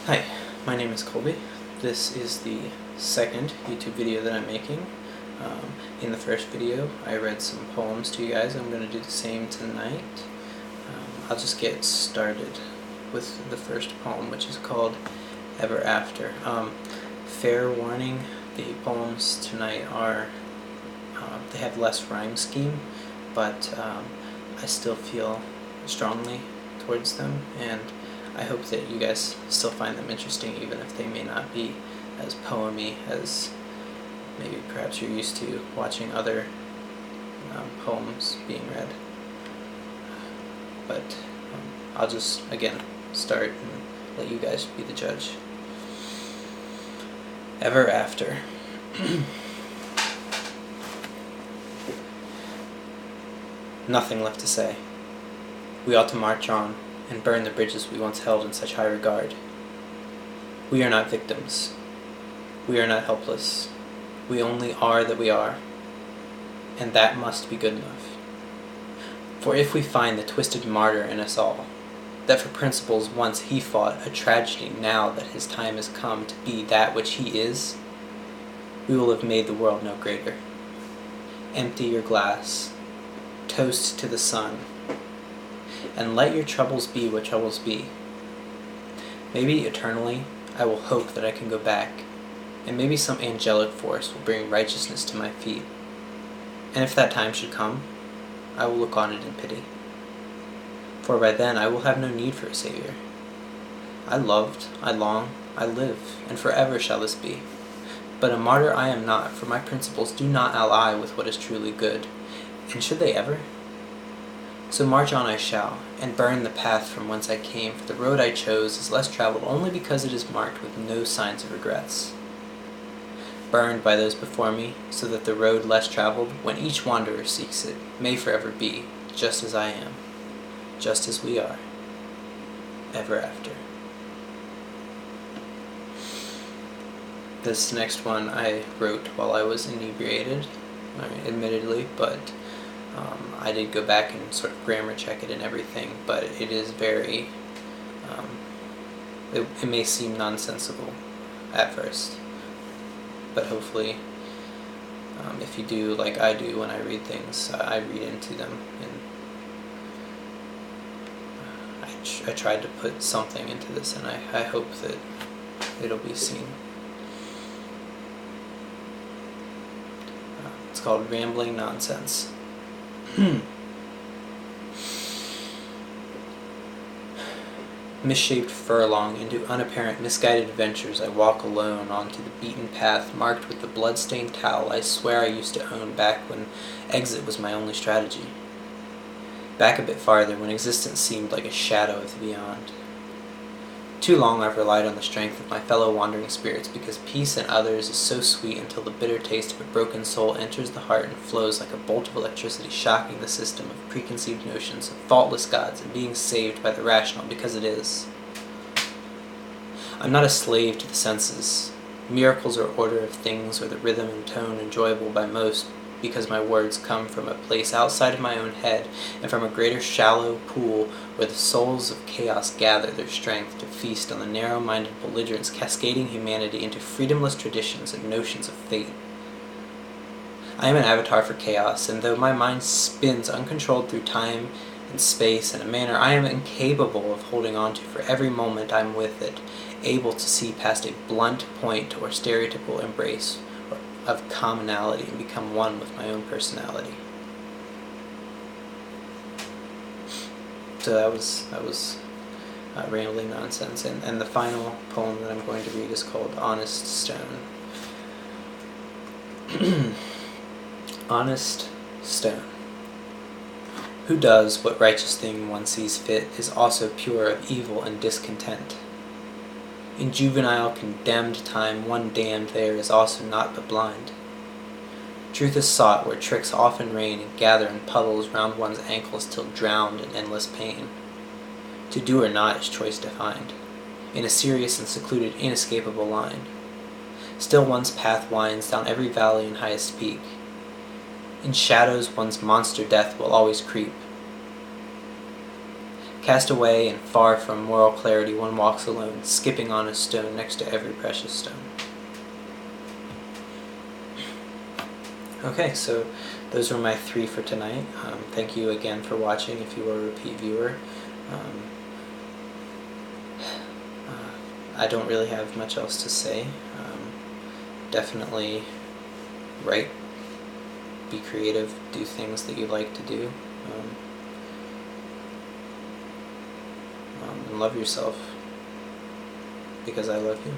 Hi, my name is Colby. This is the second YouTube video that I'm making. In the first video, I read some poems to you guys. I'm going to do the same tonight. I'll just get started with the first poem, which is called Ever After. Fair warning, the poems tonight are, they have less rhyme scheme, but I still feel strongly towards them, and I hope that you guys still find them interesting, even if they may not be as poemy as maybe perhaps you're used to watching other poems being read. But I'll just, again, start and let you guys be the judge. Ever After. Nothing left to say. We ought to march on and burn the bridges we once held in such high regard. We are not victims. We are not helpless. We only are that we are, and that must be good enough. For if we find the twisted martyr in us all, that for principles once he fought a tragedy now that his time has come to be that which he is, we will have made the world no greater. Empty your glass, toast to the sun, and let your troubles be what troubles be. Maybe eternally I will hope that I can go back, and maybe some angelic force will bring righteousness to my feet. And if that time should come, I will look on it in pity. For by then I will have no need for a Savior. I loved, I long, I live, and forever shall this be. But a martyr I am not, for my principles do not ally with what is truly good, and should they ever? So march on I shall, and burn the path from whence I came, for the road I chose is less traveled only because it is marked with no signs of regrets. Burned by those before me, so that the road less traveled, when each wanderer seeks it, may forever be, just as I am, just as we are, ever after. This next one I wrote while I was inebriated, admittedly, but I did go back and sort of grammar check it and everything, but it is very, it may seem nonsensical at first, but hopefully if you do like I do when I read things, I read into them, and I tried to put something into this, and I hope that it'll be seen. It's called Rambling Nonsense. Misshaped furlong into unapparent misguided adventures, I walk alone onto the beaten path marked with the blood-stained towel I swear I used to own back when exit was my only strategy. Back a bit farther when existence seemed like a shadow of the beyond. Too long I've relied on the strength of my fellow wandering spirits, because peace in others is so sweet until the bitter taste of a broken soul enters the heart and flows like a bolt of electricity, shocking the system of preconceived notions of faultless gods and being saved by the rational because it is. I'm not a slave to the senses. Miracles or order of things, or the rhythm and tone enjoyable by most, because my words come from a place outside of my own head, and from a greater shallow pool where the souls of chaos gather their strength to feast on the narrow-minded belligerents cascading humanity into freedomless traditions and notions of fate. I am an avatar for chaos, and though my mind spins uncontrolled through time and space in a manner I am incapable of holding on to for every moment I'm with it, able to see past a blunt point or stereotypical embrace of commonality and become one with my own personality. So that was Rambling Nonsense, and the final poem that I'm going to read is called Honest Stone. Honest Stone. Who does what righteous thing one sees fit is also pure of evil and discontent. In juvenile condemned time one damned there is also naught but blind. Truth is sought where tricks often reign and gather in puddles round one's ankles till drowned in endless pain. To do or not is choice defined, in a serious and secluded inescapable line. Still one's path winds down every valley and highest peak. In shadows one's monster death will always creep. Cast away and far from moral clarity, one walks alone, skipping on a stone next to every precious stone. Okay, so those were my 3 for tonight. Thank you again for watching if you were a repeat viewer. I don't really have much else to say. Definitely write, be creative, do things that you like to do, and love yourself, because I love you.